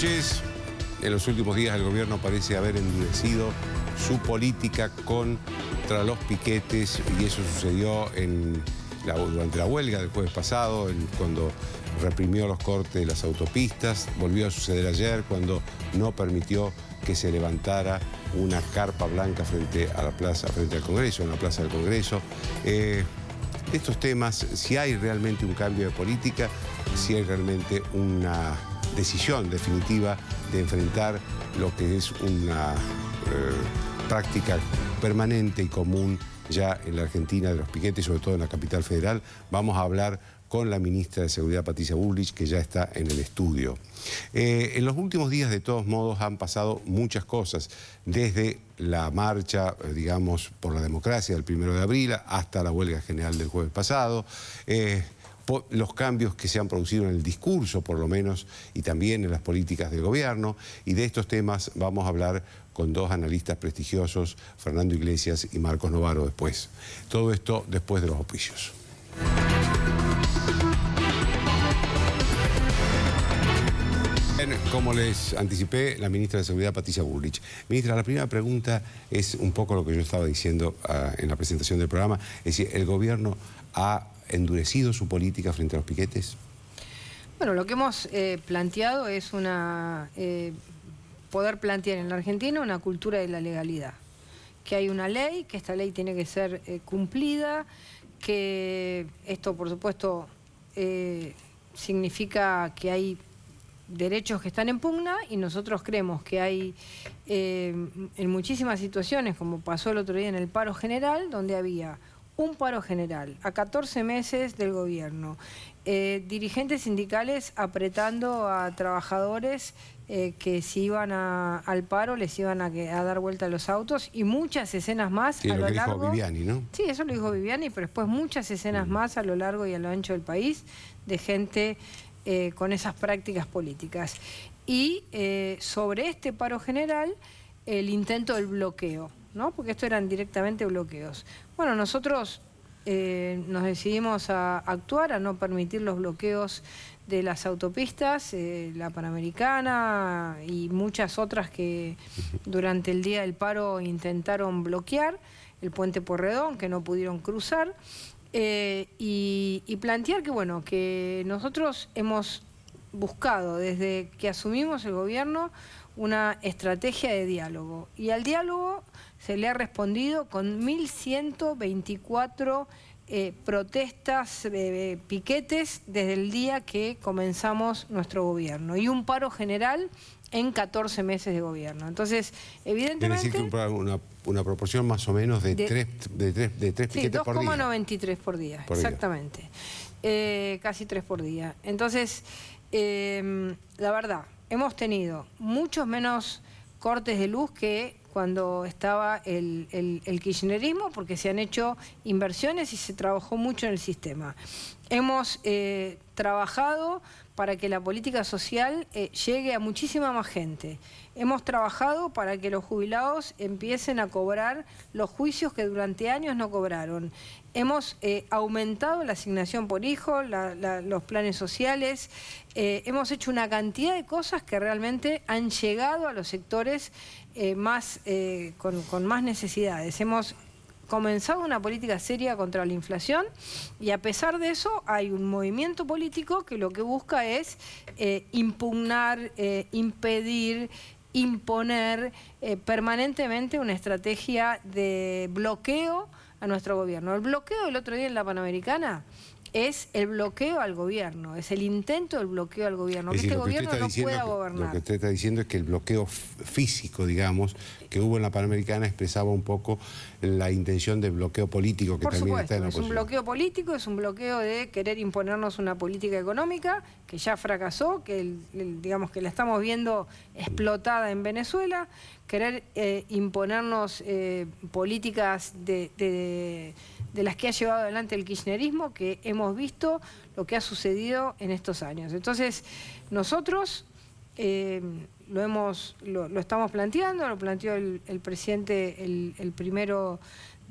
noches. En los últimos días el gobierno parece haber endurecido su política contra los piquetes y eso sucedió durante la huelga del jueves pasado, cuando reprimió los cortes de las autopistas. Volvió a suceder ayer cuando no permitió que se levantara una carpa blanca frente a la plaza, frente al Congreso, en la plaza del Congreso. Estos temas, si hay realmente un cambio de política, si hay realmente una decisión definitiva de enfrentar lo que es una práctica permanente y común ya en la Argentina de los piquetes, sobre todo en la capital federal. Vamos a hablar con la ministra de Seguridad, Patricia Bullrich, que ya está en el estudio. En los últimos días, de todos modos, han pasado muchas cosas, desde la marcha, digamos, por la democracia del 1 de abril hasta la huelga general del jueves pasado, los cambios que se han producido en el discurso, por lo menos, y también en las políticas del gobierno. Y de estos temas vamos a hablar con dos analistas prestigiosos, Fernando Iglesias y Marcos Novaro, después. Todo esto después de los auspicios. Como les anticipé, la ministra de Seguridad, Patricia Bullrich. Ministra, la primera pregunta es un poco lo que yo estaba diciendo en la presentación del programa. Es decir, ¿el gobierno ha endurecido su política frente a los piquetes? Bueno, lo que hemos planteado es poder plantear en la Argentina una cultura de la legalidad. Que hay una ley, que esta ley tiene que ser cumplida, que esto, por supuesto, significa que hay derechos que están en pugna y nosotros creemos que hay en muchísimas situaciones, como pasó el otro día en el paro general, donde había un paro general a 14 meses del gobierno, dirigentes sindicales apretando a trabajadores que si iban al paro les iban a dar vuelta a los autos, y muchas escenas más sí, a lo largo. Dijo Viviani, ¿no? Sí, eso lo dijo Viviani, pero después muchas escenas más a lo largo y a lo ancho del país de gente con esas prácticas políticas. Y sobre este paro general, el intento del bloqueo, ¿no? Porque esto eran directamente bloqueos. Bueno, nosotros nos decidimos a actuar, a no permitir los bloqueos de las autopistas, la Panamericana y muchas otras que durante el día del paro intentaron bloquear, el puente Porredón, que no pudieron cruzar. Y plantear que, bueno, que nosotros hemos buscado desde que asumimos el gobierno una estrategia de diálogo, y al diálogo se le ha respondido con 1.124 protestas, piquetes desde el día que comenzamos nuestro gobierno, y un paro general en 14 meses de gobierno. Entonces, evidentemente... Quiere decir que una proporción más o menos de tres piquetes por día. 2,93 por día, exactamente. Casi 3 por día. Entonces, la verdad, hemos tenido muchos menos cortes de luz que cuando estaba el kirchnerismo, porque se han hecho inversiones y se trabajó mucho en el sistema. Hemos trabajado para que la política social llegue a muchísima más gente. Hemos trabajado para que los jubilados empiecen a cobrar los juicios que durante años no cobraron. Hemos aumentado la asignación por hijo, los planes sociales. Hemos hecho una cantidad de cosas que realmente han llegado a los sectores con más necesidades. Hemos comenzado una política seria contra la inflación, y a pesar de eso hay un movimiento político que lo que busca es impugnar, impedir, imponer permanentemente una estrategia de bloqueo a nuestro gobierno. El bloqueo del otro día en la Panamericana es el bloqueo al gobierno, es el intento del bloqueo al gobierno, que este gobierno no pueda gobernar. Lo que usted está diciendo es que el bloqueo físico, digamos, que hubo en la Panamericana expresaba un poco la intención de bloqueo político que también está en la oposición. Es un bloqueo político, es un bloqueo de querer imponernos una política económica que ya fracasó, que digamos que la estamos viendo explotada en Venezuela, querer imponernos políticas de las que ha llevado adelante el kirchnerismo, que hemos visto lo que ha sucedido en estos años. Entonces, nosotros lo estamos planteando, lo planteó el presidente el 1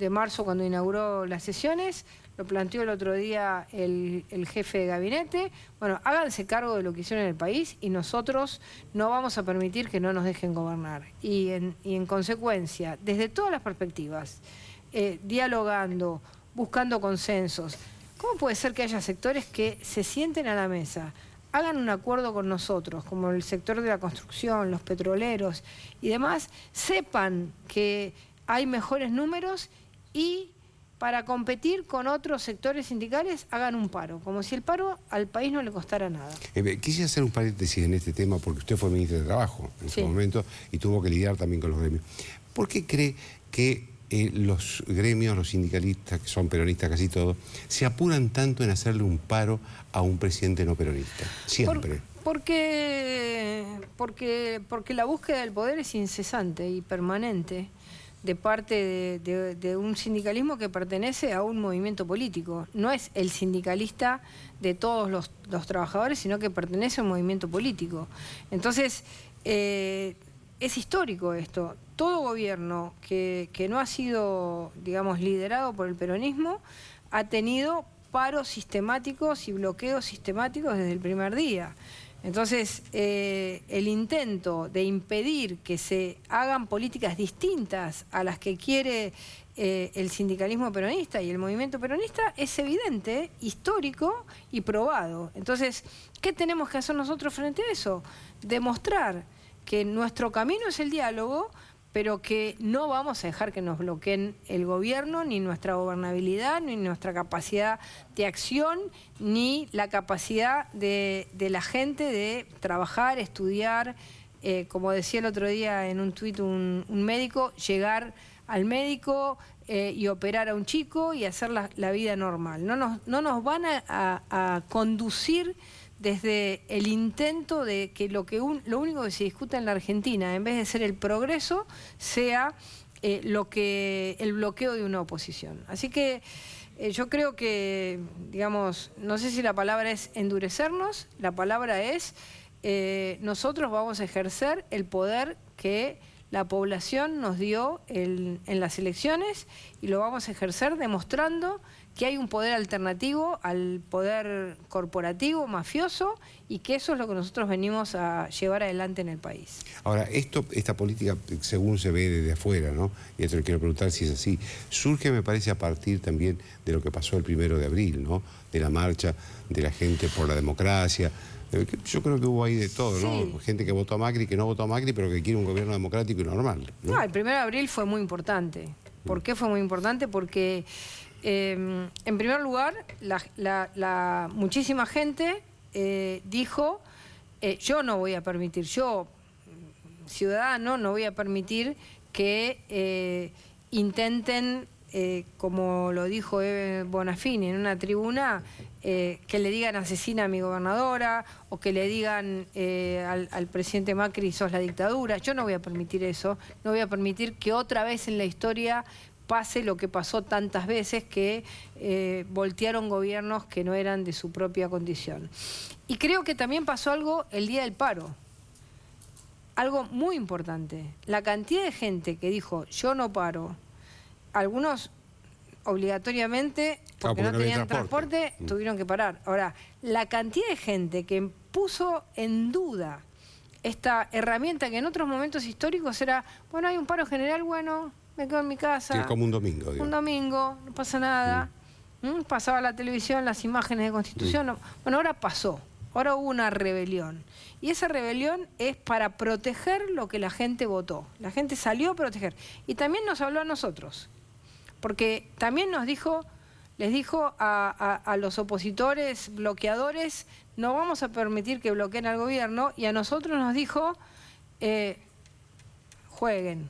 de marzo cuando inauguró las sesiones, lo planteó el otro día el jefe de gabinete. Bueno, háganse cargo de lo que hicieron en el país y nosotros no vamos a permitir que no nos dejen gobernar. Y en consecuencia, desde todas las perspectivas, dialogando, buscando consensos, ¿cómo puede ser que haya sectores que se sienten a la mesa, hagan un acuerdo con nosotros, como el sector de la construcción, los petroleros y demás, sepan que hay mejores números y para competir con otros sectores sindicales hagan un paro, como si el paro al país no le costara nada? Quise hacer un paréntesis en este tema porque usted fue ministro de Trabajo en su momento y tuvo que lidiar también con los gremios. ¿Por qué cree que los gremios, los sindicalistas, que son peronistas casi todos, se apuran tanto en hacerle un paro a un presidente no peronista? Siempre. Porque la búsqueda del poder es incesante y permanente de parte de un sindicalismo que pertenece a un movimiento político. No es el sindicalista de todos los trabajadores, sino que pertenece a un movimiento político. Entonces, es histórico esto. Todo gobierno que no ha sido, digamos, liderado por el peronismo ha tenido paros sistemáticos y bloqueos sistemáticos desde el primer día. Entonces, el intento de impedir que se hagan políticas distintas a las que quiere el sindicalismo peronista y el movimiento peronista es evidente, histórico y probado. Entonces, ¿qué tenemos que hacer nosotros frente a eso? Demostrar que nuestro camino es el diálogo, pero que no vamos a dejar que nos bloqueen el gobierno, ni nuestra gobernabilidad, ni nuestra capacidad de acción, ni la capacidad de la gente de trabajar, estudiar, como decía el otro día en un tuit un médico, llegar al médico y operar a un chico y hacer la vida normal. No nos van a conducir desde el intento de que lo único que se discuta en la Argentina, en vez de ser el progreso, sea el bloqueo de una oposición. Así que yo creo que, digamos, no sé si la palabra es endurecernos, la palabra es nosotros vamos a ejercer el poder que la población nos dio en las elecciones y lo vamos a ejercer demostrando que hay un poder alternativo al poder corporativo, mafioso, y que eso es lo que nosotros venimos a llevar adelante en el país. Ahora, esta política, según se ve desde afuera, ¿no? Y esto le quiero preguntar si es así, surge, me parece, a partir también de lo que pasó el 1 de abril, ¿no? De la marcha de la gente por la democracia. Yo creo que hubo ahí de todo, ¿no? Sí. Gente que votó a Macri, que no votó a Macri, pero que quiere un gobierno democrático y normal, ¿no? No, el 1 de abril fue muy importante. ¿Por qué fue muy importante? Porque, en primer lugar, muchísima gente dijo, yo no voy a permitir, yo, ciudadano, no voy a permitir que intenten, como lo dijo Bonafini en una tribuna, que le digan asesina a mi gobernadora o que le digan al presidente Macri sos la dictadura. Yo no voy a permitir eso, no voy a permitir que otra vez en la historia pase lo que pasó tantas veces, que voltearon gobiernos que no eran de su propia condición. Y creo que también pasó algo el día del paro, algo muy importante. La cantidad de gente que dijo yo no paro, algunos obligatoriamente, porque no tenían transporte, tuvieron que parar. Ahora, la cantidad de gente que puso en duda esta herramienta que en otros momentos históricos era, bueno, hay un paro general, bueno, me quedo en mi casa. Sí, como un domingo. Digamos. Un domingo, no pasa nada. Pasaba la televisión, las imágenes de Constitución. No. Bueno, ahora pasó. Ahora hubo una rebelión. Y esa rebelión es para proteger lo que la gente votó. La gente salió a proteger. Y también nos habló a nosotros. Porque también les dijo a los opositores, bloqueadores, no vamos a permitir que bloqueen al gobierno, y a nosotros nos dijo, jueguen.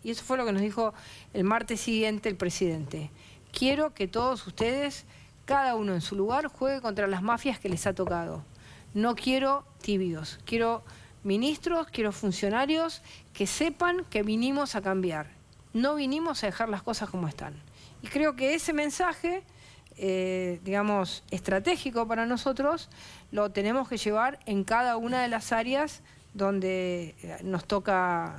Y eso fue lo que nos dijo el martes siguiente el presidente. Quiero que todos ustedes, cada uno en su lugar, juegue contra las mafias que les ha tocado. No quiero tibios, quiero ministros, quiero funcionarios que sepan que vinimos a cambiar. No vinimos a dejar las cosas como están. Y creo que ese mensaje, digamos, estratégico para nosotros, lo tenemos que llevar en cada una de las áreas donde nos toca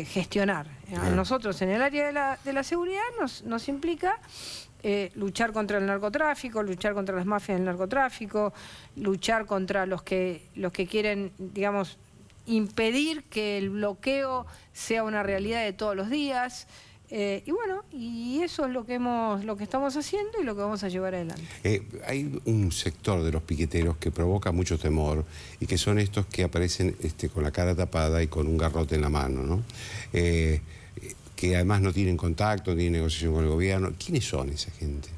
gestionar. A nosotros en el área de la seguridad nos implica luchar contra el narcotráfico, luchar contra las mafias del narcotráfico, luchar contra los que quieren, digamos, impedir que el bloqueo sea una realidad de todos los días. Y bueno, y eso es lo que estamos haciendo y lo que vamos a llevar adelante. Hay un sector de los piqueteros que provoca mucho temor y que son estos que aparecen con la cara tapada y con un garrote en la mano, ¿no? Que además no tienen contacto, no tienen negociación con el gobierno. ¿Quiénes son esa gente?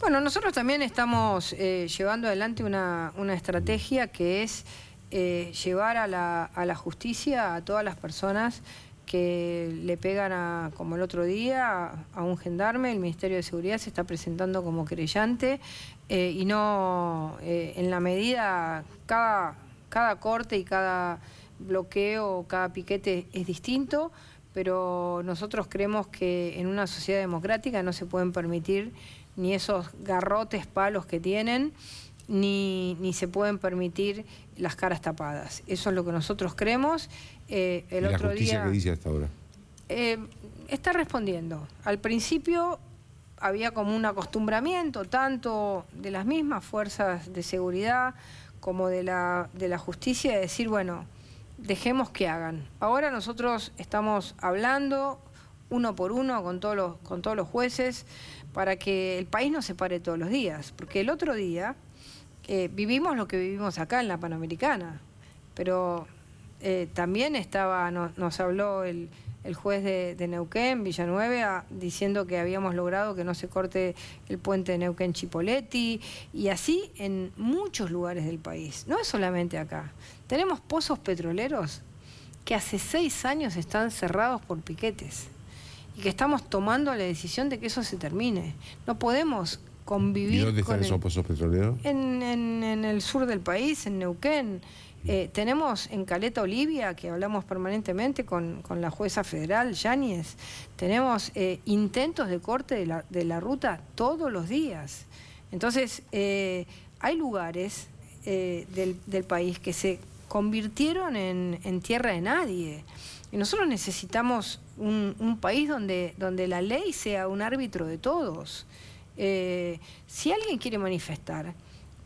Bueno, nosotros también estamos llevando adelante una estrategia que es llevar a la justicia a todas las personas que le pegan, como el otro día, a un gendarme. El Ministerio de Seguridad se está presentando como querellante y no, en la medida, cada corte y cada bloqueo, cada piquete es distinto, pero nosotros creemos que en una sociedad democrática no se pueden permitir ni esos garrotes, palos que tienen, ni se pueden permitir las caras tapadas. Eso es lo que nosotros creemos. ¿Y la justicia qué dice hasta ahora? Está respondiendo. Al principio había como un acostumbramiento, tanto de las mismas fuerzas de seguridad como de la justicia, de decir, bueno, dejemos que hagan. Ahora nosotros estamos hablando uno por uno con todos los jueces para que el país no se pare todos los días. Porque el otro día vivimos lo que vivimos acá en la Panamericana, pero también nos habló el juez de Neuquén, Villanueva, diciendo que habíamos logrado que no se corte el puente de Neuquén-Chipoleti, y así en muchos lugares del país. No es solamente acá. Tenemos pozos petroleros que hace 6 años están cerrados por piquetes y que estamos tomando la decisión de que eso se termine. No podemos convivir. ¿Y dónde están esos pozos petroleros? En el sur del país, en Neuquén. Tenemos en Caleta Olivia, que hablamos permanentemente con la jueza federal, Yáñez, tenemos intentos de corte de la ruta todos los días. Entonces, hay lugares del país que se convirtieron en tierra de nadie. Y nosotros necesitamos un país donde la ley sea un árbitro de todos. Si alguien quiere manifestar,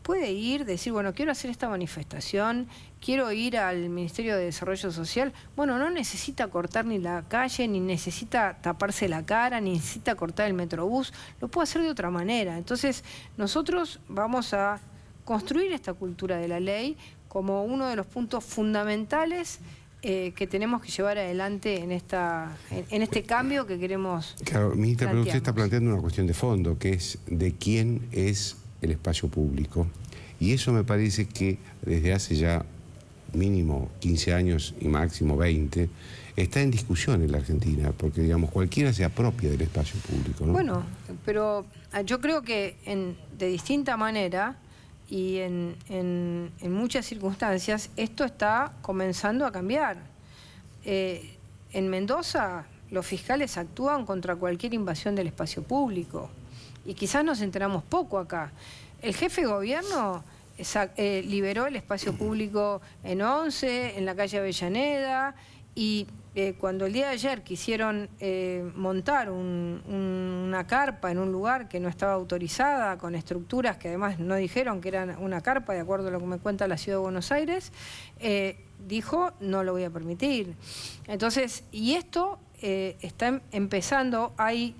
puede ir, decir, bueno, quiero hacer esta manifestación, quiero ir al Ministerio de Desarrollo Social. Bueno, no necesita cortar ni la calle, ni necesita taparse la cara, ni necesita cortar el metrobús, lo puede hacer de otra manera. Entonces, nosotros vamos a construir esta cultura de la ley como uno de los puntos fundamentales que tenemos que llevar adelante en este cambio que queremos. Claro, ministra, pero usted está planteando una cuestión de fondo, que es de quién es el espacio público. Y eso me parece que desde hace ya mínimo 15 años y máximo 20, está en discusión en la Argentina, porque digamos cualquiera se apropia del espacio público, ¿no? Bueno, pero yo creo que de distinta manera y en muchas circunstancias esto está comenzando a cambiar. En Mendoza los fiscales actúan contra cualquier invasión del espacio público y quizás nos enteramos poco acá. El jefe de gobierno liberó el espacio público en Once, en la calle Avellaneda, y cuando el día de ayer quisieron montar una carpa en un lugar que no estaba autorizada, con estructuras que además no dijeron que eran una carpa, de acuerdo a lo que me cuenta la Ciudad de Buenos Aires, dijo, no lo voy a permitir. Entonces, y esto está empezando. Hay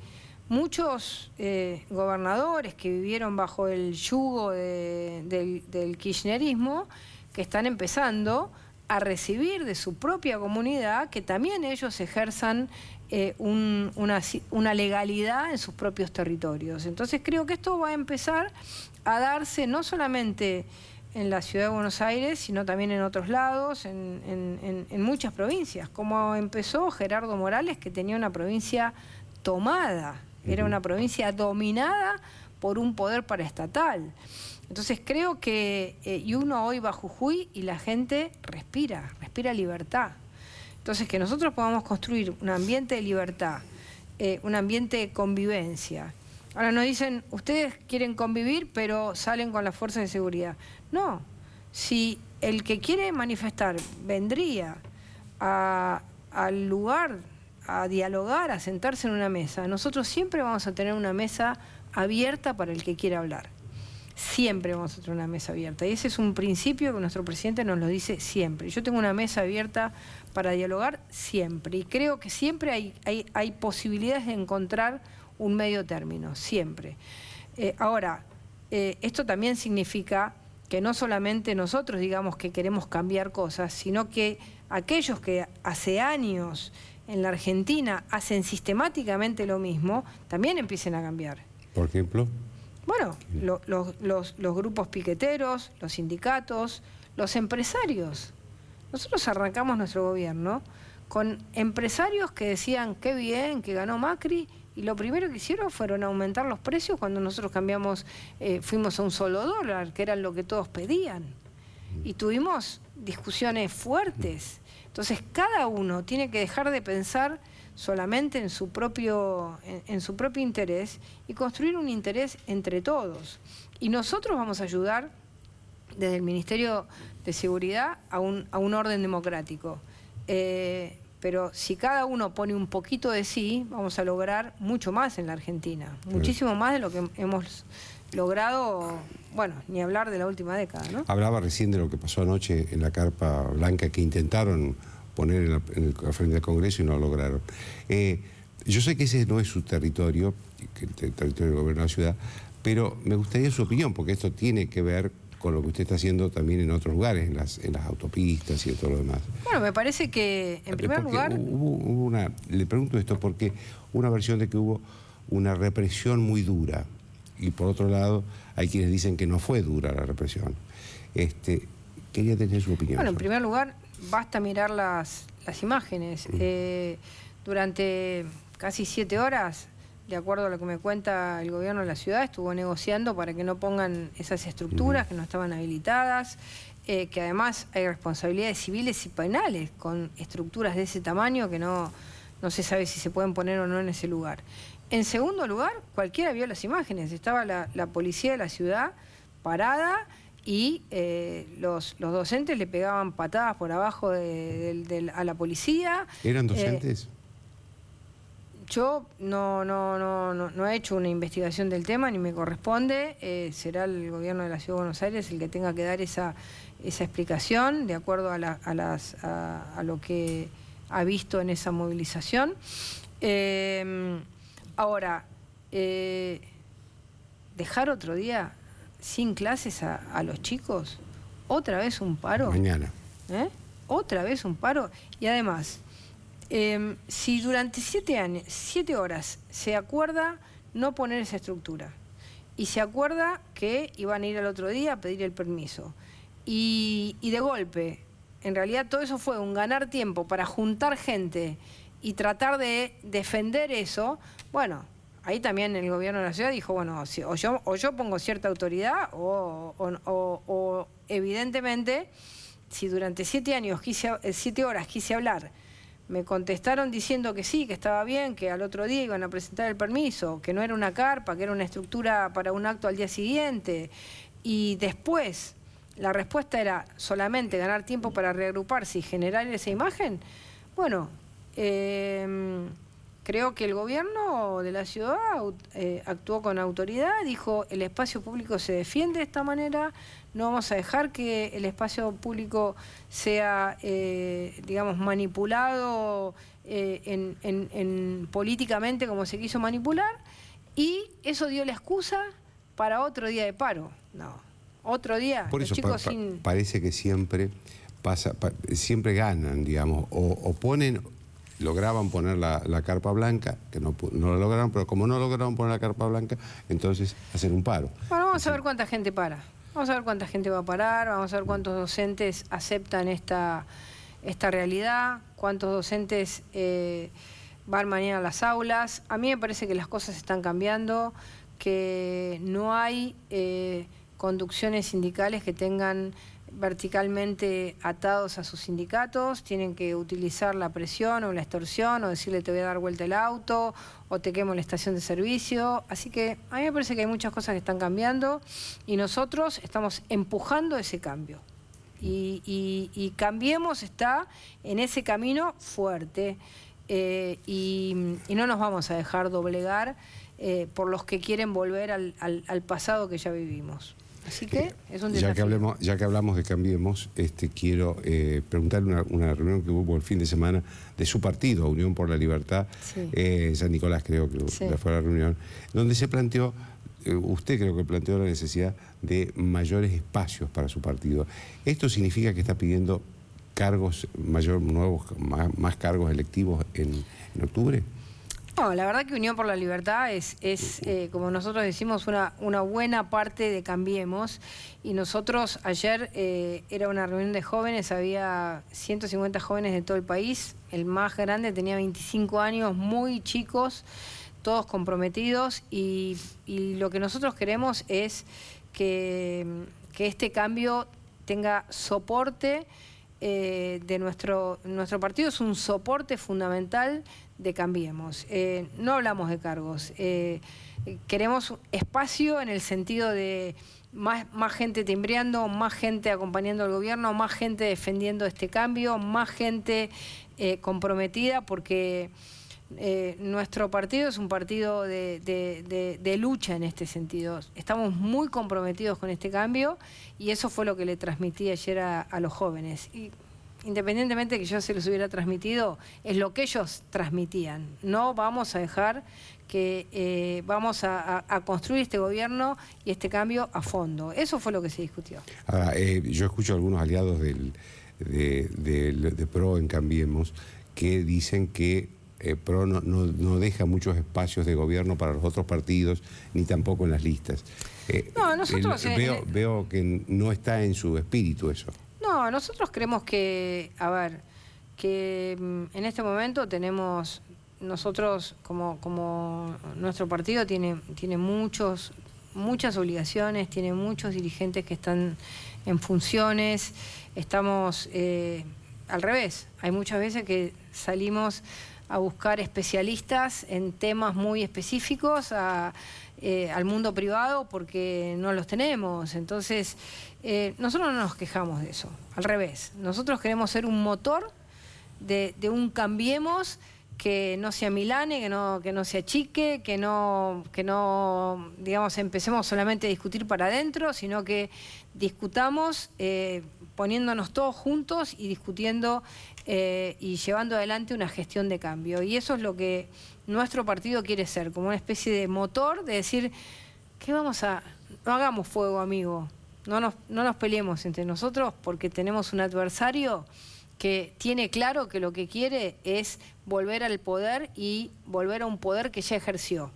muchos gobernadores que vivieron bajo el yugo del kirchnerismo que están empezando a recibir de su propia comunidad que también ellos ejerzan una legalidad en sus propios territorios. Entonces creo que esto va a empezar a darse no solamente en la Ciudad de Buenos Aires, sino también en otros lados, en muchas provincias, como empezó Gerardo Morales, que tenía una provincia tomada, era una provincia dominada por un poder paraestatal. Entonces creo que, y uno hoy va a Jujuy y la gente respira libertad. Entonces que nosotros podamos construir un ambiente de libertad, un ambiente de convivencia. Ahora nos dicen, ustedes quieren convivir pero salen con las fuerzas de seguridad. No, si el que quiere manifestar vendría al lugar a dialogar, a sentarse en una mesa. Nosotros siempre vamos a tener una mesa abierta para el que quiera hablar. Siempre vamos a tener una mesa abierta. Y ese es un principio que nuestro presidente nos lo dice siempre. Yo tengo una mesa abierta para dialogar siempre. Y creo que siempre hay posibilidades de encontrar un medio término, siempre. Ahora, esto también significa que no solamente nosotros digamos que queremos cambiar cosas, sino que aquellos que hace años en la Argentina hacen sistemáticamente lo mismo, también empiecen a cambiar. ¿Por ejemplo? Bueno, los grupos piqueteros, los sindicatos, los empresarios. Nosotros arrancamos nuestro gobierno con empresarios que decían qué bien, que ganó Macri, y lo primero que hicieron fueron aumentar los precios cuando nosotros cambiamos, fuimos a un solo dólar, que era lo que todos pedían. Y tuvimos discusiones fuertes. Entonces cada uno tiene que dejar de pensar solamente en su propio interés y construir un interés entre todos. Y nosotros vamos a ayudar desde el Ministerio de Seguridad a un orden democrático. Pero si cada uno pone un poquito de sí, vamos a lograr mucho más en la Argentina. Muchísimo más de lo que hemos logrado, bueno, ni hablar de la última década, ¿no? Hablaba recién de lo que pasó anoche en la Carpa Blanca, que intentaron poner al frente del Congreso y no lo lograron. Yo sé que ese no es su territorio, que el territorio del gobierno de la ciudad, pero me gustaría su opinión, porque esto tiene que ver con lo que usted está haciendo también en otros lugares, en las autopistas y en todo lo demás. Bueno, me parece que, en primer lugar... le pregunto esto porque una versión de que hubo una represión muy dura, y por otro lado hay quienes dicen que no fue dura la represión. Quería tener su opinión. Bueno, en primer lugar, basta mirar las imágenes. Durante casi 7 horas, de acuerdo a lo que me cuenta el gobierno de la ciudad, estuvo negociando para que no pongan esas estructuras que no estaban habilitadas, que además hay responsabilidades civiles y penales con estructuras de ese tamaño que no se sabe si se pueden poner o no en ese lugar. En segundo lugar, cualquiera vio las imágenes, estaba la policía de la ciudad parada y los docentes le pegaban patadas por abajo a la policía. ¿Eran docentes? Yo no he hecho una investigación del tema, ni me corresponde. Será el gobierno de la Ciudad de Buenos Aires el que tenga que dar esa explicación de acuerdo a lo que ha visto en esa movilización. Ahora, dejar otro día sin clases a los chicos, otra vez un paro. Mañana. Otra vez un paro. Y además... si durante 7 horas se acuerda no poner esa estructura y se acuerda que iban a ir al otro día a pedir el permiso y de golpe, en realidad todo eso fue un ganar tiempo para juntar gente y tratar de defender eso, bueno, ahí también el gobierno de la ciudad dijo, bueno, o yo pongo cierta autoridad o evidentemente, si durante 7 horas quise hablar, me contestaron diciendo que sí, que estaba bien, que al otro día iban a presentar el permiso, que no era una carpa, que era una estructura para un acto al día siguiente. Y después la respuesta era solamente ganar tiempo para reagruparse y generar esa imagen. Bueno, creo que el gobierno de la ciudad actuó con autoridad, dijo el espacio público se defiende de esta manera, no vamos a dejar que el espacio público sea, digamos, manipulado políticamente como se quiso manipular, y eso dio la excusa para otro día de paro. No, otro día. Por eso los chicos parece que siempre siempre ganan, digamos, o lograban poner la carpa blanca, que no lo lograron, pero como no lograron poner la carpa blanca, entonces hacen un paro. Bueno, vamos a ver cuánta gente para. Vamos a ver cuánta gente va a parar, vamos a ver cuántos docentes aceptan esta realidad, cuántos docentes van mañana a las aulas. A mí me parece que las cosas están cambiando, que no hay conducciones sindicales que tengan verticalmente atados a sus sindicatos, tienen que utilizar la presión o la extorsión o decirle te voy a dar vuelta el auto o te quemo la estación de servicio. Así que a mí me parece que hay muchas cosas que están cambiando y nosotros estamos empujando ese cambio. Y Cambiemos está en ese camino fuerte y no nos vamos a dejar doblegar por los que quieren volver al pasado que ya vivimos. Así que es un desafío. Ya que hablamos de Cambiemos, quiero preguntarle una reunión que hubo el fin de semana de su partido, Unión por la Libertad, sí. San Nicolás creo que sí. Fue la reunión, donde se planteó, usted creo que planteó la necesidad de mayores espacios para su partido. ¿Esto significa que está pidiendo cargos nuevos, más cargos electivos en octubre? No, la verdad que Unión por la Libertad es como nosotros decimos, una buena parte de Cambiemos. Y nosotros ayer era una reunión de jóvenes, había 150 jóvenes de todo el país. El más grande tenía 25 años, muy chicos, todos comprometidos. Y lo que nosotros queremos es que este cambio tenga soporte de nuestro partido. Es un soporte fundamental de Cambiemos. No hablamos de cargos, queremos espacio en el sentido de más gente timbreando, más gente acompañando al gobierno, más gente defendiendo este cambio, más gente comprometida, porque nuestro partido es un partido de lucha en este sentido. Estamos muy comprometidos con este cambio y eso fue lo que le transmití ayer a los jóvenes. Y independientemente de que yo se los hubiera transmitido, es lo que ellos transmitían. No vamos a dejar que vamos a construir este gobierno y este cambio a fondo. Eso fue lo que se discutió. Ahora, yo escucho a algunos aliados de PRO en Cambiemos que dicen que PRO no deja muchos espacios de gobierno para los otros partidos, ni tampoco en las listas. No, nosotros veo que no está en su espíritu eso. No, nosotros creemos que, que en este momento tenemos, nosotros como nuestro partido tiene muchas obligaciones, tiene muchos dirigentes que están en funciones, estamos al revés, hay muchas veces que salimos a buscar especialistas en temas muy específicos al mundo privado porque no los tenemos. Entonces, nosotros no nos quejamos de eso, al revés. Nosotros queremos ser un motor de un Cambiemos que no se amilane, que no se achique, que no, digamos, empecemos solamente a discutir para adentro, sino que discutamos poniéndonos todos juntos y discutiendo y llevando adelante una gestión de cambio. Y eso es lo que nuestro partido quiere ser, como una especie de motor de decir, no hagamos fuego, amigo, no nos peleemos entre nosotros porque tenemos un adversario que tiene claro que lo que quiere es volver al poder y volver a un poder que ya ejerció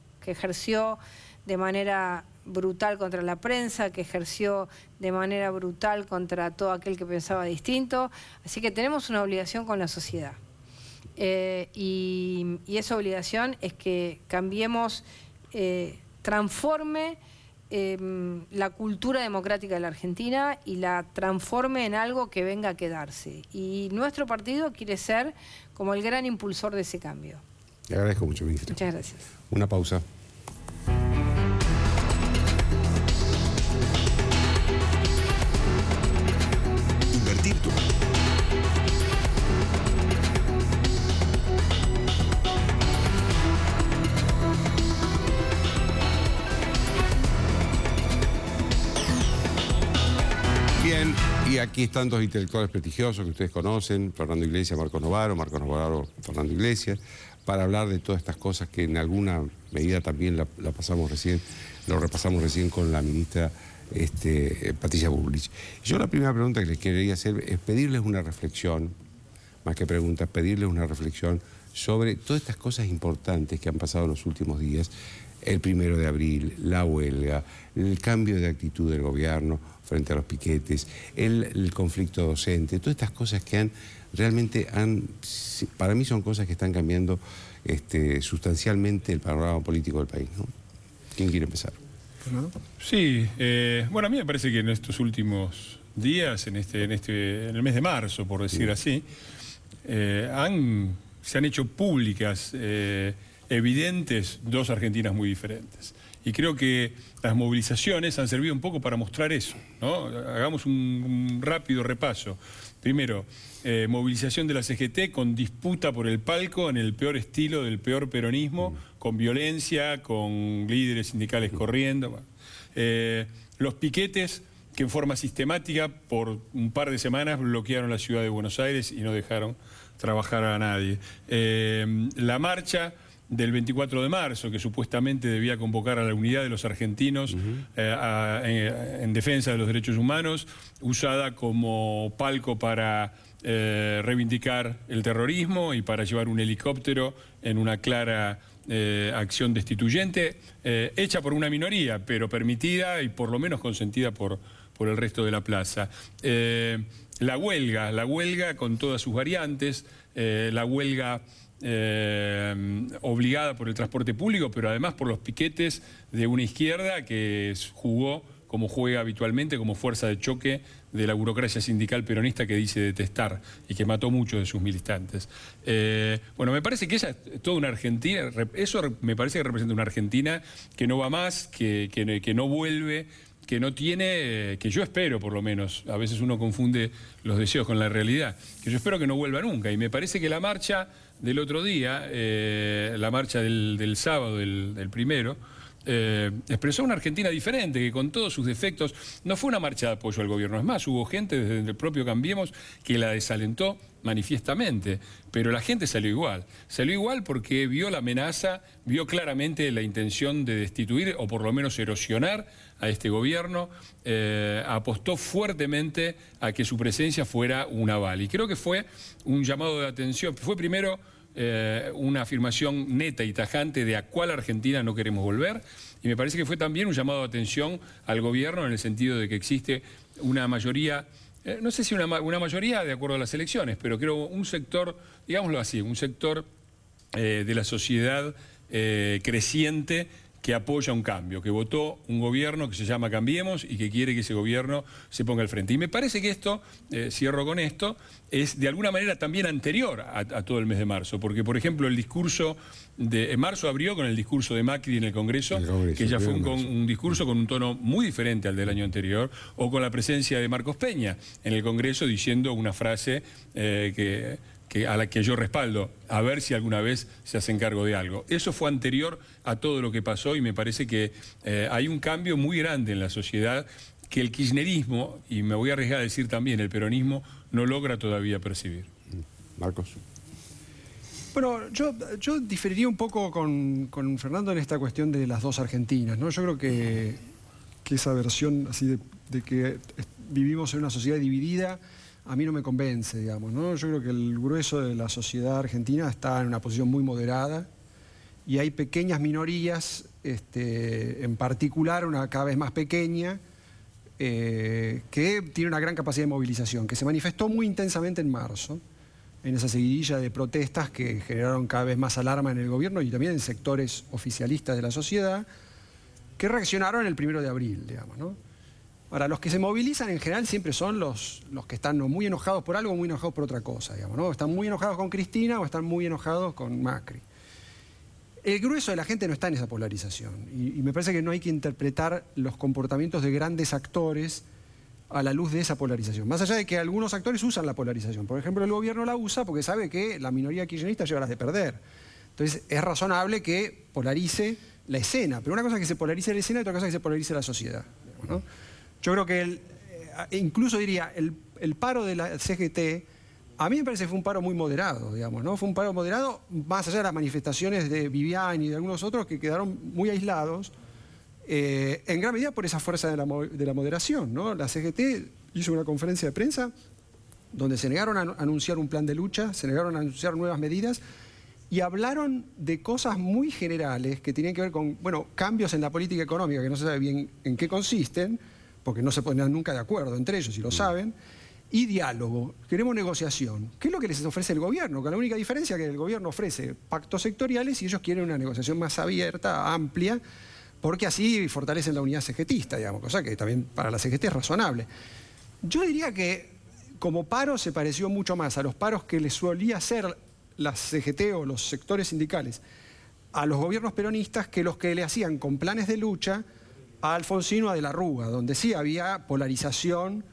de manera brutal contra la prensa, que ejerció de manera brutal contra todo aquel que pensaba distinto. Así que tenemos una obligación con la sociedad. Y esa obligación es que Cambiemos, transforme la cultura democrática de la Argentina y la transforme en algo que venga a quedarse. Y nuestro partido quiere ser como el gran impulsor de ese cambio. Le agradezco mucho, ministra. Muchas gracias. Una pausa. Invertir tu... Bien, y aquí están dos intelectuales prestigiosos que ustedes conocen, Fernando Iglesias, Marcos Novaro, Fernando Iglesias, para hablar de todas estas cosas que en alguna medida también lo repasamos recién con la ministra Patricia Bullrich. Yo la primera pregunta que les quería hacer es pedirles una reflexión, más que preguntas, pedirles una reflexión sobre todas estas cosas importantes que han pasado en los últimos días, el 1 de abril, la huelga, el cambio de actitud del gobierno frente a los piquetes, el conflicto docente, todas estas cosas que realmente para mí son cosas que están cambiando sustancialmente el panorama político del país, ¿no? ¿Quién quiere empezar? Sí, bueno, a mí me parece que en estos últimos días, en el mes de marzo, por decir así, se han hecho públicas, evidentes, dos Argentinas muy diferentes. Y creo que las movilizaciones han servido un poco para mostrar eso, ¿no? Hagamos un rápido repaso. Primero, movilización de la CGT con disputa por el palco en el peor estilo del peor peronismo, con violencia, con líderes sindicales corriendo. Los piquetes que en forma sistemática por un par de semanas bloquearon la ciudad de Buenos Aires y no dejaron trabajar a nadie. La marcha del 24 de marzo, que supuestamente debía convocar a la unidad de los argentinos en defensa de los derechos humanos, usada como palco para reivindicar el terrorismo y para llevar un helicóptero en una clara acción destituyente, hecha por una minoría, pero permitida y por lo menos consentida por el resto de la plaza. La huelga con todas sus variantes, la huelga obligada por el transporte público, pero además por los piquetes de una izquierda que jugó, como juega habitualmente, como fuerza de choque de la burocracia sindical peronista que dice detestar y que mató muchos de sus militantes. Bueno, me parece que esa es toda una Argentina, eso me parece que representa una Argentina que no va más, que no vuelve, que no tiene, que yo espero por lo menos, a veces uno confunde los deseos con la realidad, que yo espero que no vuelva nunca. Y me parece que la marcha del otro día, la marcha del sábado, del primero, expresó una Argentina diferente, que con todos sus defectos no fue una marcha de apoyo al gobierno. Es más, hubo gente desde el propio Cambiemos que la desalentó manifiestamente, pero la gente salió igual porque vio la amenaza, vio claramente la intención de destituir o por lo menos erosionar a este gobierno, apostó fuertemente a que su presencia fuera un aval. Y creo que fue un llamado de atención, fue primero una afirmación neta y tajante de a cuál Argentina no queremos volver, y me parece que fue también un llamado de atención al gobierno en el sentido de que existe una mayoría, no sé si una mayoría de acuerdo a las elecciones, pero creo un sector, digámoslo así, un sector de la sociedad creciente que apoya un cambio, que votó un gobierno que se llama Cambiemos y que quiere que ese gobierno se ponga al frente. Y me parece que esto, cierro con esto, es de alguna manera también anterior a todo el mes de marzo, porque por ejemplo el discurso en marzo abrió con el discurso de Macri en el Congreso, que ya fue un discurso con un tono muy diferente al del año anterior, o con la presencia de Marcos Peña en el Congreso diciendo una frase a la que yo respaldo, a ver si alguna vez se hacen cargo de algo. Eso fue anterior a todo lo que pasó y me parece que hay un cambio muy grande en la sociedad que el kirchnerismo, y me voy a arriesgar a decir también el peronismo, no logra todavía percibir. Marcos. Bueno, yo diferiría un poco con Fernando en esta cuestión de las dos Argentinas, ¿no? Yo creo que esa versión así de que vivimos en una sociedad dividida a mí no me convence, digamos, ¿no? Yo creo que el grueso de la sociedad argentina está en una posición muy moderada y hay pequeñas minorías, en particular una cada vez más pequeña, que tiene una gran capacidad de movilización, que se manifestó muy intensamente en marzo, en esa seguidilla de protestas que generaron cada vez más alarma en el gobierno y también en sectores oficialistas de la sociedad, que reaccionaron el 1 de abril, digamos, ¿no? Ahora, los que se movilizan en general siempre son los que están muy enojados por algo o muy enojados por otra cosa, digamos, ¿no? Están muy enojados con Cristina o están muy enojados con Macri. El grueso de la gente no está en esa polarización y me parece que no hay que interpretar los comportamientos de grandes actores a la luz de esa polarización. Más allá de que algunos actores usan la polarización. Por ejemplo, el gobierno la usa porque sabe que la minoría kirchnerista lleva las de perder. Entonces, es razonable que polarice la escena. Pero una cosa es que se polarice la escena y otra cosa es que se polarice la sociedad, ¿no? Yo creo que incluso diría, el paro de la CGT, a mí me parece que fue un paro muy moderado, digamos, ¿no? Fue un paro moderado, más allá de las manifestaciones de Viviani y de algunos otros que quedaron muy aislados, en gran medida por esa fuerza de la moderación, ¿no? La CGT hizo una conferencia de prensa donde se negaron a anunciar un plan de lucha, se negaron a anunciar nuevas medidas y hablaron de cosas muy generales que tenían que ver con, bueno, cambios en la política económica que no se sabe bien en qué consisten, porque no se ponen nunca de acuerdo entre ellos y lo saben, y diálogo. Queremos negociación. ¿Qué es lo que les ofrece el gobierno? Con la única diferencia que el gobierno ofrece pactos sectoriales y ellos quieren una negociación más abierta, amplia, porque así fortalecen la unidad CGTista, digamos, cosa que también para la CGT es razonable. Yo diría que como paro se pareció mucho más a los paros que les solía hacer la CGT o los sectores sindicales a los gobiernos peronistas que los que le hacían con planes de lucha a Alfonsín o a De la Rúa, donde sí había polarización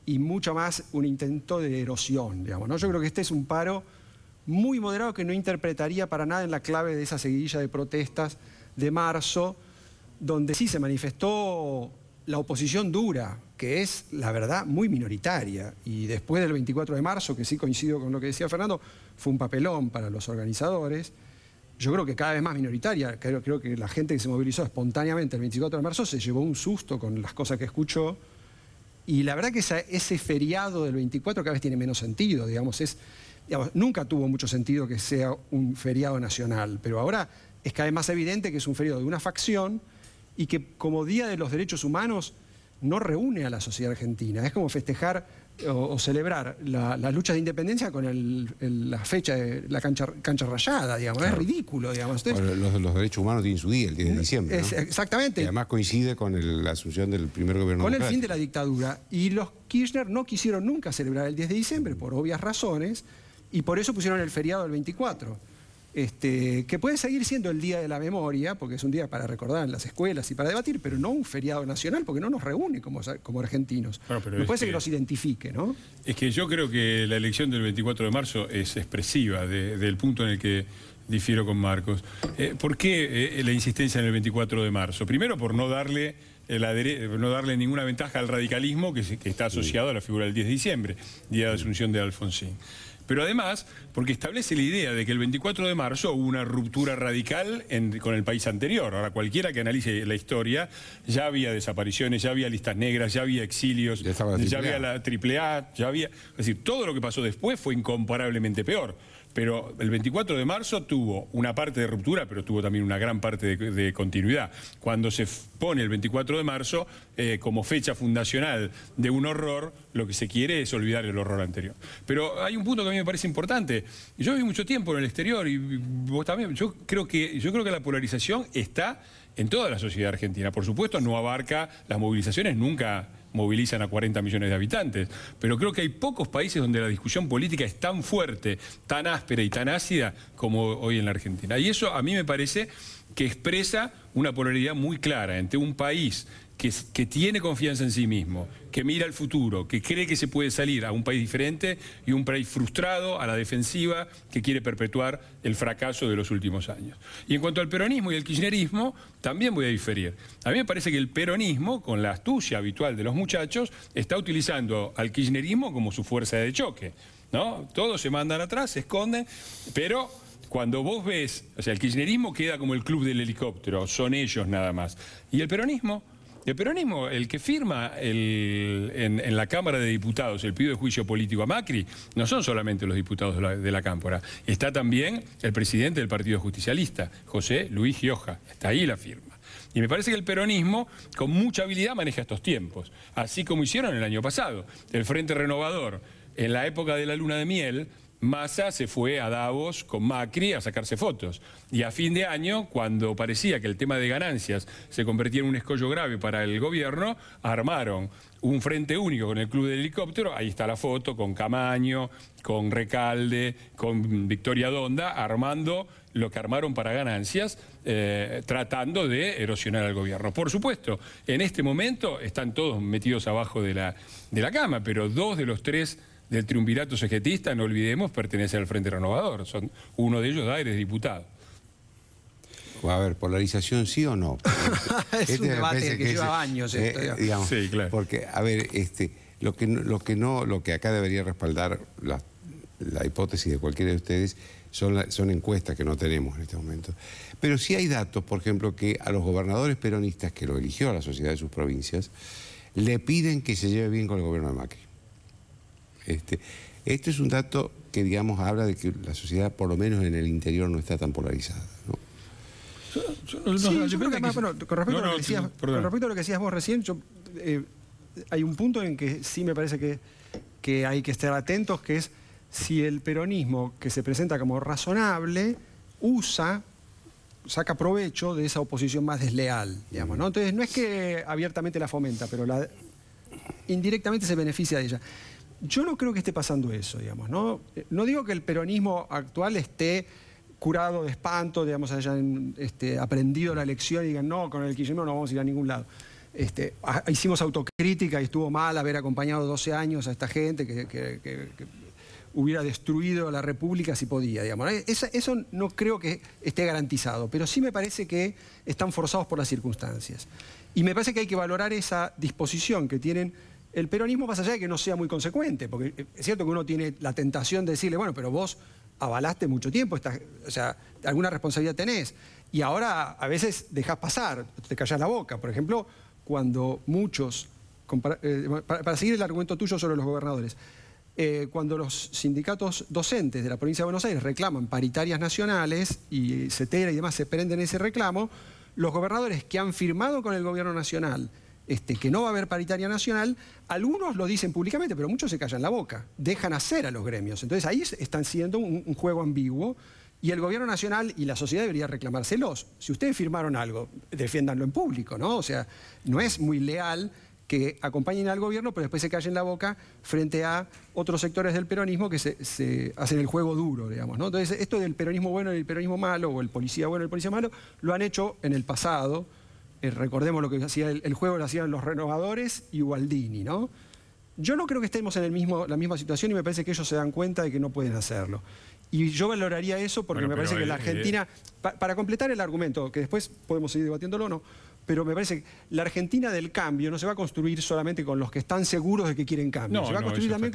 y mucho más un intento de erosión, digamos, ¿no? Yo creo que este es un paro muy moderado que no interpretaría para nada en la clave de esa seguidilla de protestas de marzo, donde sí se manifestó la oposición dura, que es, la verdad, muy minoritaria. Y después del 24 de marzo, que sí coincido con lo que decía Fernando, fue un papelón para los organizadores. Yo creo que cada vez más minoritaria. Creo que la gente que se movilizó espontáneamente el 24 de marzo se llevó un susto con las cosas que escuchó. Y la verdad que ese feriado del 24 cada vez tiene menos sentido, digamos. Nunca tuvo mucho sentido que sea un feriado nacional, pero ahora es cada vez más evidente que es un feriado de una facción y que como Día de los Derechos Humanos no reúne a la sociedad argentina. Es como festejar o celebrar las luchas de independencia con la fecha de la cancha rayada, digamos. Claro. Es ridículo, digamos. Entonces, los derechos humanos tienen su día, el 10 de diciembre, ¿no? Exactamente. Y además coincide con la asunción del primer gobierno con democrático. El fin de la dictadura. Y los Kirchner no quisieron nunca celebrar el 10 de diciembre, por obvias razones, y por eso pusieron el feriado del 24. Que puede seguir siendo el Día de la Memoria, porque es un día para recordar en las escuelas y para debatir, pero no un feriado nacional, porque no nos reúne como argentinos. Bueno, pero puede ser que nos identifique, ¿no? Es que yo creo que la elección del 24 de marzo es expresiva del punto en el que difiero con Marcos. ¿Por qué la insistencia en el 24 de marzo? Primero, por no darle ninguna ventaja al radicalismo que está asociado a la figura del 10 de diciembre, Día de Asunción de Alfonsín. Pero además, porque establece la idea de que el 24 de marzo hubo una ruptura radical con el país anterior. Ahora, cualquiera que analice la historia, ya había desapariciones, ya había listas negras, ya había exilios, ya había la AAA, ya había... Es decir, todo lo que pasó después fue incomparablemente peor. Pero el 24 de marzo tuvo una parte de ruptura, pero tuvo también una gran parte de continuidad. Cuando se pone el 24 de marzo como fecha fundacional de un horror, lo que se quiere es olvidar el horror anterior. Pero hay un punto que a mí me parece importante. Yo viví mucho tiempo en el exterior y vos también. Yo creo que la polarización está en toda la sociedad argentina. Por supuesto, no abarca las movilizaciones, nunca movilizan a 40 millones de habitantes, pero creo que hay pocos países donde la discusión política es tan fuerte, tan áspera y tan ácida como hoy en la Argentina. Y eso a mí me parece que expresa una polaridad muy clara entre un país que tiene confianza en sí mismo, que mira al futuro, que cree que se puede salir a un país diferente, y un país frustrado, a la defensiva, que quiere perpetuar el fracaso de los últimos años. Y en cuanto al peronismo y el kirchnerismo, también voy a diferir. A mí me parece que el peronismo, con la astucia habitual de los muchachos, está utilizando al kirchnerismo como su fuerza de choque, ¿no? Todos se mandan atrás, se esconden, pero... Cuando vos ves, o sea, el kirchnerismo queda como el club del helicóptero, son ellos nada más. Y el peronismo, el que firma en la Cámara de Diputados el pedido de juicio político a Macri, no son solamente los diputados de la Cámara, está también el presidente del Partido Justicialista, José Luis Gioja, está ahí la firma. Y me parece que el peronismo, con mucha habilidad, maneja estos tiempos, así como hicieron el año pasado. El Frente Renovador, en la época de la luna de miel, Massa se fue a Davos con Macri a sacarse fotos. Y a fin de año, cuando parecía que el tema de ganancias se convertía en un escollo grave para el gobierno, armaron un frente único con el club del helicóptero. Ahí está la foto con Camaño, con Recalde, con Victoria Donda, armando lo que armaron para ganancias, tratando de erosionar al gobierno. Por supuesto, en este momento están todos metidos abajo de la cama, pero 2 de los 3 del triunvirato cegetista, no olvidemos, pertenece al Frente Renovador. Uno de ellos es diputado. A ver, ¿polarización sí o no? Es un debate que lleva años. Digamos, sí, claro. Porque, a ver, lo que acá debería respaldar la hipótesis de cualquiera de ustedes son encuestas que no tenemos en este momento. Pero sí hay datos, por ejemplo, que a los gobernadores peronistas que lo eligió la sociedad de sus provincias, le piden que se lleve bien con el gobierno de Macri. Este es un dato que, digamos, habla de que la sociedad, por lo menos en el interior, no está tan polarizada, ¿no? Yo creo que, con respecto a lo que decías vos recién, hay un punto en que sí me parece que hay que estar atentos, que es si el peronismo, que se presenta como razonable, saca provecho de esa oposición más desleal, digamos, ¿no? Entonces, no es que abiertamente la fomenta, pero indirectamente se beneficia de ella. Yo no creo que esté pasando eso, digamos, ¿no? No digo que el peronismo actual esté curado de espanto, digamos, hayan aprendido la lección y digan, no, con el kirchnerismo no vamos a ir a ningún lado. Hicimos autocrítica y estuvo mal haber acompañado 12 años a esta gente que hubiera destruido la República si podía, digamos. Eso no creo que esté garantizado, pero sí me parece que están forzados por las circunstancias. Y me parece que hay que valorar esa disposición que tienen el peronismo, más allá de que no sea muy consecuente, porque es cierto que uno tiene la tentación de decirle, bueno, pero vos avalaste mucho tiempo, o sea, alguna responsabilidad tenés, y ahora a veces dejás pasar, te callás la boca. Por ejemplo, cuando muchos, para seguir el argumento tuyo sobre los gobernadores, cuando los sindicatos docentes de la provincia de Buenos Aires reclaman paritarias nacionales y CETERA y demás se prenden ese reclamo, los gobernadores que han firmado con el gobierno nacional que no va a haber paritaria nacional, algunos lo dicen públicamente, pero muchos se callan la boca, dejan hacer a los gremios. Entonces ahí están siendo un juego ambiguo y el gobierno nacional y la sociedad debería reclamárselos. Si ustedes firmaron algo, defiéndanlo en público, ¿no? O sea, no es muy leal que acompañen al gobierno, pero después se callen la boca frente a otros sectores del peronismo que se hacen el juego duro, digamos, ¿no? Entonces, esto del peronismo bueno y el peronismo malo, o el policía bueno y el policía malo, lo han hecho en el pasado. Recordemos lo que hacía el juego, lo hacían los renovadores y Gualdini, ¿no? Yo no creo que estemos en la misma situación y me parece que ellos se dan cuenta de que no pueden hacerlo. Y yo valoraría eso porque me parece que la Argentina, para completar el argumento, que después podemos seguir debatiéndolo o no, pero me parece que la Argentina del cambio no se va a construir solamente con los que están seguros de que quieren cambio. Se va a construir también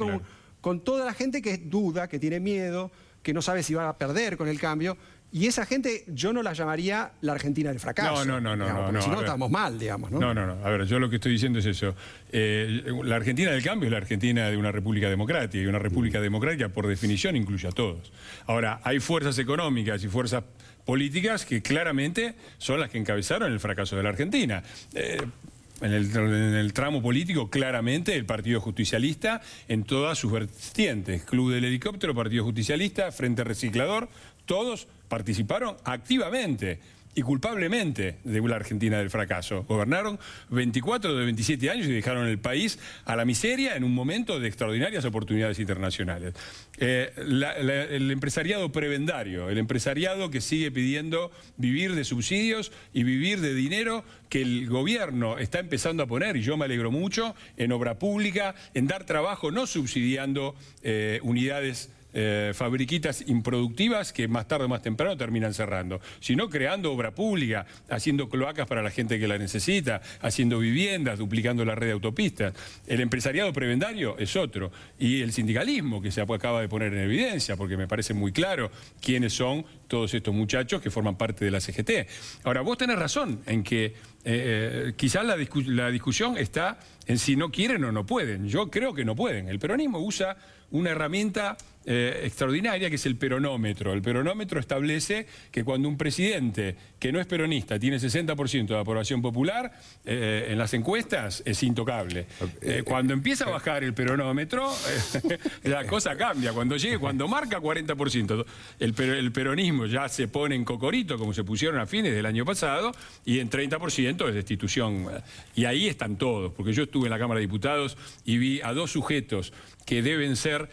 con toda la gente que duda, que tiene miedo, que no sabe si va a perder con el cambio. Y esa gente yo no la llamaría la Argentina del fracaso. No. Si no, estamos mal, digamos, ¿no? No. A ver, yo lo que estoy diciendo es eso. La Argentina del cambio es la Argentina de una república democrática. Y una república democrática, por definición, incluye a todos. Ahora, hay fuerzas económicas y fuerzas políticas que claramente son las que encabezaron el fracaso de la Argentina. En el tramo político, claramente, el Partido Justicialista en todas sus vertientes. Club del Helicóptero, Partido Justicialista, Frente Reciclador, todos participaron activamente y culpablemente de la Argentina del fracaso. Gobernaron 24 de 27 años y dejaron el país a la miseria en un momento de extraordinarias oportunidades internacionales. El empresariado prebendario, el empresariado que sigue pidiendo vivir de subsidios y vivir de dinero que el gobierno está empezando a poner, y yo me alegro mucho, en obra pública, en dar trabajo, no subsidiando unidades fabriquitas improductivas que más tarde o más temprano terminan cerrando, sino creando obra pública, haciendo cloacas para la gente que la necesita, haciendo viviendas, duplicando la red de autopistas. El empresariado prebendario es otro, y el sindicalismo que se acaba de poner en evidencia, porque me parece muy claro quiénes son todos estos muchachos que forman parte de la CGT. Ahora, vos tenés razón en que quizás la discusión está en si no quieren o no pueden. Yo creo que no pueden. El peronismo usa una herramienta extraordinaria que es el peronómetro. El peronómetro establece que cuando un presidente que no es peronista tiene 60% de aprobación popular, en las encuestas es intocable. Cuando empieza a bajar el peronómetro, la cosa cambia. Cuando marca 40%, el peronismo ya se pone en cocorito, como se pusieron a fines del año pasado, y en 30% es destitución. Y ahí están todos, porque yo estuve en la Cámara de Diputados y vi a dos sujetos que deben ser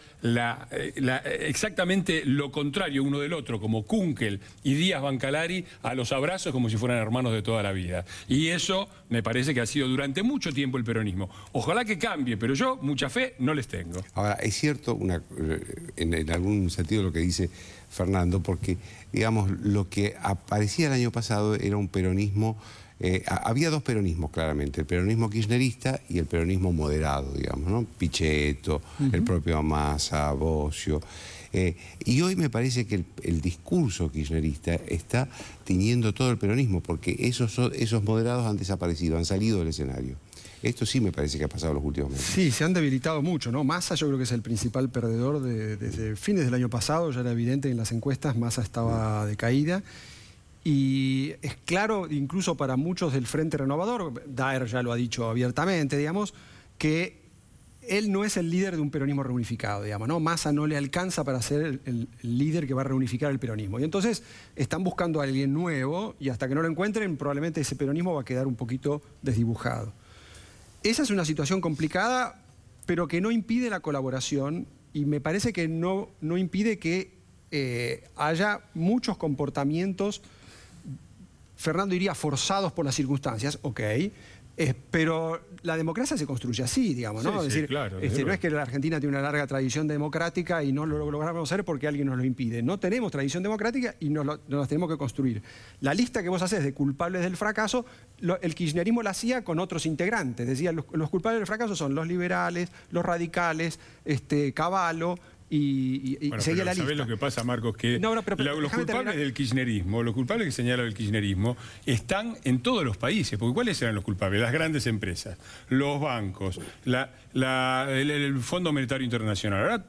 exactamente lo contrario uno del otro, como Kunkel y Díaz Bancalari, a los abrazos como si fueran hermanos de toda la vida. Y eso me parece que ha sido durante mucho tiempo el peronismo. Ojalá que cambie, pero yo mucha fe no les tengo. Ahora, es cierto en algún sentido lo que dice Fernando, porque, digamos, lo que aparecía el año pasado era un peronismo. Había dos peronismos, claramente, el peronismo kirchnerista y el peronismo moderado, digamos, ¿no? Pichetto, el propio Massa, Bocio. Y hoy me parece que el discurso kirchnerista está tiñendo todo el peronismo, porque esos moderados han desaparecido, han salido del escenario. Esto sí me parece que ha pasado los últimos meses. Sí, se han debilitado mucho, ¿no? Massa yo creo que es el principal perdedor desde fines del año pasado, ya era evidente en las encuestas, Massa estaba de caída. Y es claro, incluso para muchos del Frente Renovador, Daer ya lo ha dicho abiertamente, digamos, que él no es el líder de un peronismo reunificado, digamos, ¿no? Massa no le alcanza para ser el líder que va a reunificar el peronismo. Y entonces están buscando a alguien nuevo y hasta que no lo encuentren, probablemente ese peronismo va a quedar un poquito desdibujado. Esa es una situación complicada, pero que no impide la colaboración y me parece que no impide que haya muchos comportamientos, Fernando diría forzados por las circunstancias, ok, pero la democracia se construye así, digamos, ¿no? Sí, es decir, claro, no es que la Argentina tiene una larga tradición democrática y no lo logramos hacer porque alguien nos lo impide. No tenemos tradición democrática y nos las tenemos que construir. La lista que vos haces de culpables del fracaso, el kirchnerismo la hacía con otros integrantes. Decía, los culpables del fracaso son los liberales, los radicales, Cavallo, y bueno, seguía la lista. ¿Sabés lo que pasa, Marcos? Que los culpables del kirchnerismo, los culpables que señala el kirchnerismo, están en todos los países. Porque ¿cuáles eran los culpables? Las grandes empresas, los bancos, el Fondo Monetario Internacional, ¿verdad?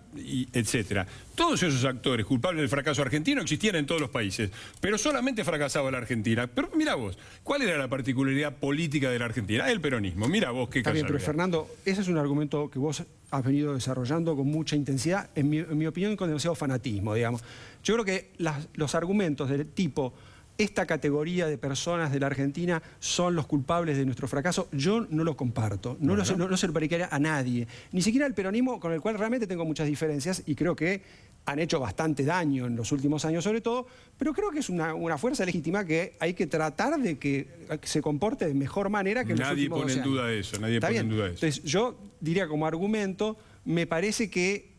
Etcétera. Todos esos actores culpables del fracaso argentino existían en todos los países, pero solamente fracasaba la Argentina. Pero mira vos, ¿cuál era la particularidad política de la Argentina? El peronismo. Mira vos qué Está bien, pero Fernando, ese es un argumento que vos has venido desarrollando con mucha intensidad, en mi opinión con demasiado fanatismo, digamos. Yo creo que los argumentos del tipo esta categoría de personas de la Argentina son los culpables de nuestro fracaso, yo no lo comparto, no se lo predicaría a nadie, ni siquiera al peronismo, con el cual realmente tengo muchas diferencias y creo que han hecho bastante daño en los últimos años sobre todo, pero creo que es una fuerza legítima que hay que tratar de que se comporte de mejor manera que en los últimos 12 años. Nadie pone en duda eso, nadie pone en duda eso. Entonces yo diría como argumento, me parece que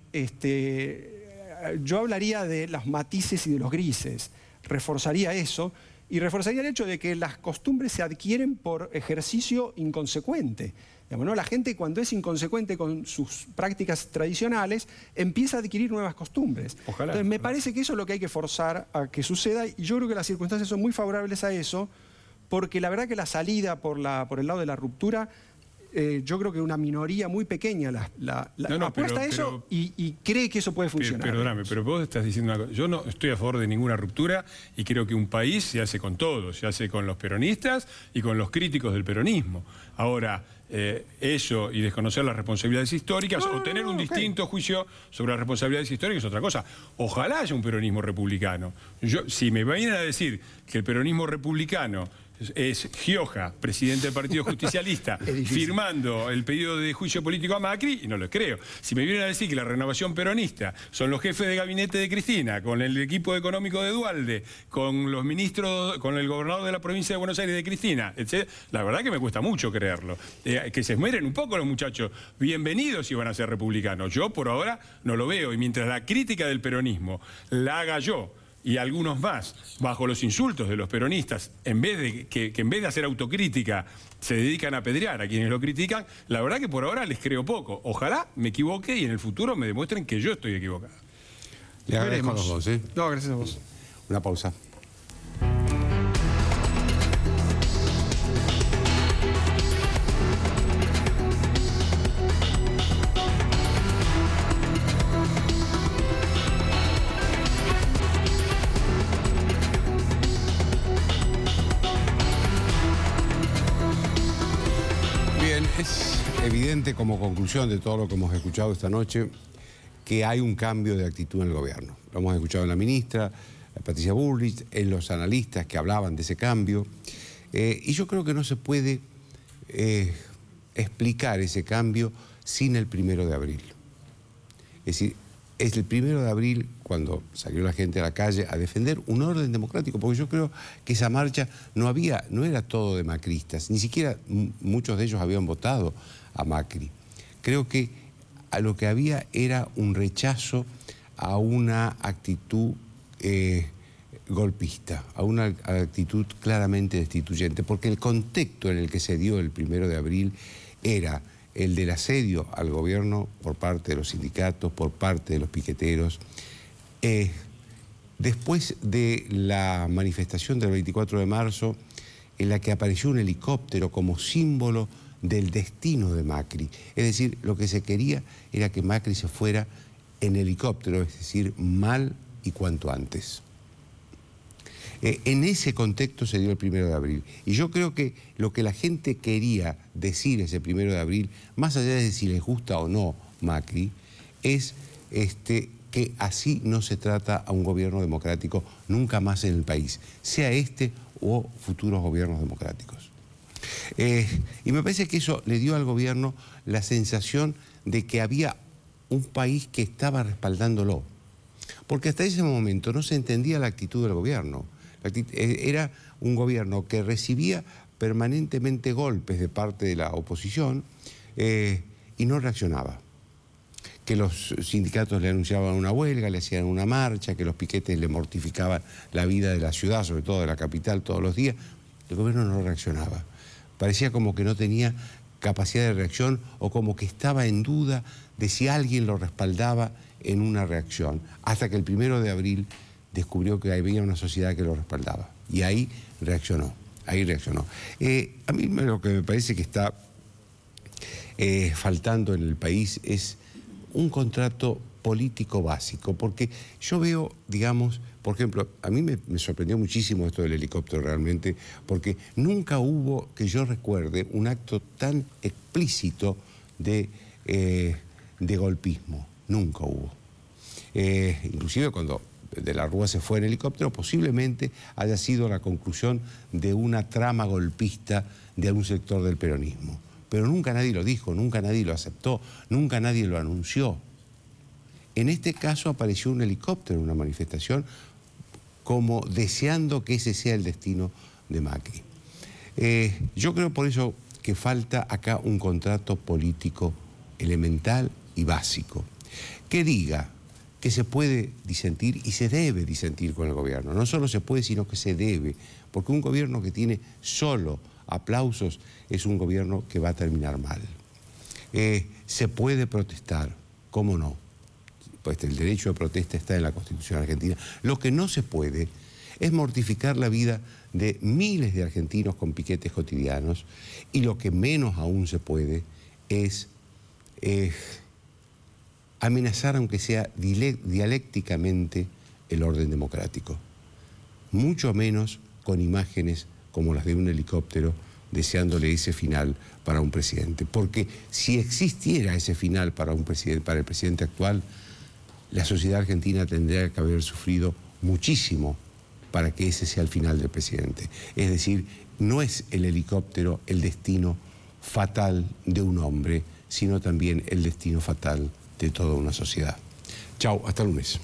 yo hablaría de los matices y de los grises, reforzaría eso y reforzaría el hecho de que las costumbres se adquieren por ejercicio inconsecuente. Digamos, ¿no? La gente cuando es inconsecuente con sus prácticas tradicionales empieza a adquirir nuevas costumbres. Ojalá. Entonces me parece que eso es lo que hay que forzar a que suceda y yo creo que las circunstancias son muy favorables a eso porque la verdad que la salida por el lado de la ruptura yo creo que una minoría muy pequeña apuesta a eso y cree que eso puede funcionar. Perdóname, pero vos estás diciendo una cosa. Yo no estoy a favor de ninguna ruptura y creo que un país se hace con todos, se hace con los peronistas y con los críticos del peronismo. Ahora, eso y desconocer las responsabilidades históricas o tener un distinto juicio sobre las responsabilidades históricas es otra cosa. Ojalá haya un peronismo republicano. Si me vienen a decir que el peronismo republicano es Gioja, presidente del Partido Justicialista, firmando el pedido de juicio político a Macri, y no lo creo. Si me vienen a decir que la renovación peronista son los jefes de gabinete de Cristina, con el equipo económico de Duhalde, con los ministros, con el gobernador de la provincia de Buenos Aires de Cristina, etc., la verdad que me cuesta mucho creerlo. Que se esmeren un poco los muchachos. Bienvenidos si van a ser republicanos. Yo por ahora no lo veo. Y mientras la crítica del peronismo la haga yo, y algunos más, bajo los insultos de los peronistas, en vez de hacer autocrítica, se dedican a apedrear a quienes lo critican, la verdad que por ahora les creo poco. Ojalá me equivoque y en el futuro me demuestren que yo estoy equivocado. Le agradezco a los dos, ¿eh? No, gracias a vos. Una pausa. Es evidente como conclusión de todo lo que hemos escuchado esta noche que hay un cambio de actitud en el gobierno. Lo hemos escuchado en la ministra, Patricia Bullrich, en los analistas que hablaban de ese cambio. Y yo creo que no se puede explicar ese cambio sin el 1 de abril. Es decir, es el 1 de abril cuando salió la gente a la calle a defender un orden democrático, porque yo creo que esa marcha no era todo de macristas, ni siquiera muchos de ellos habían votado a Macri. Creo que a lo que había era un rechazo a una actitud golpista, a una actitud claramente destituyente, porque el contexto en el que se dio el 1 de abril era el del asedio al gobierno por parte de los sindicatos, por parte de los piqueteros. Después de la manifestación del 24 de marzo, en la que apareció un helicóptero como símbolo del destino de Macri. Es decir, lo que se quería era que Macri se fuera en helicóptero, es decir, mal y cuanto antes. En ese contexto se dio el 1 de abril. Y yo creo que lo que la gente quería decir ese 1 de abril, más allá de si les gusta o no Macri, es que así no se trata a un gobierno democrático nunca más en el país, sea este o futuros gobiernos democráticos. Y me parece que eso le dio al gobierno la sensación de que había un país que estaba respaldándolo. Porque hasta ese momento no se entendía la actitud del gobierno. Era un gobierno que recibía permanentemente golpes de parte de la oposición y no reaccionaba. Que los sindicatos le anunciaban una huelga, le hacían una marcha, que los piquetes le mortificaban la vida de la ciudad, sobre todo de la capital, todos los días. El gobierno no reaccionaba. Parecía como que no tenía capacidad de reacción o como que estaba en duda de si alguien lo respaldaba en una reacción, hasta que el 1 de abril descubrió que había una sociedad que lo respaldaba. Y ahí reaccionó, a mí lo que me parece que está faltando en el país es un contrato político básico, porque yo veo, digamos, por ejemplo, a mí me sorprendió muchísimo esto del helicóptero realmente, porque nunca hubo, que yo recuerde, un acto tan explícito de golpismo. Nunca hubo. Inclusive cuando de la Rúa se fue en helicóptero, posiblemente haya sido la conclusión de una trama golpista de algún sector del peronismo. Pero nunca nadie lo dijo, nunca nadie lo aceptó, nunca nadie lo anunció. En este caso apareció un helicóptero en una manifestación como deseando que ese sea el destino de Macri. Yo creo por eso que falta acá un contrato político elemental y básico, que diga que se puede disentir y se debe disentir con el gobierno. No solo se puede, sino que se debe, porque un gobierno que tiene solo aplausos es un gobierno que va a terminar mal. Se puede protestar, ¿cómo no? Pues el derecho de protesta está en la Constitución argentina. Lo que no se puede es mortificar la vida de miles de argentinos con piquetes cotidianos, y lo que menos aún se puede es amenazar, aunque sea dialécticamente, el orden democrático. Mucho menos con imágenes como las de un helicóptero deseándole ese final para un presidente. Porque si existiera ese final para el presidente actual, la sociedad argentina tendría que haber sufrido muchísimo para que ese sea el final del presidente. Es decir, no es el helicóptero el destino fatal de un hombre, sino también el destino fatal de toda una sociedad. Chau, hasta el lunes.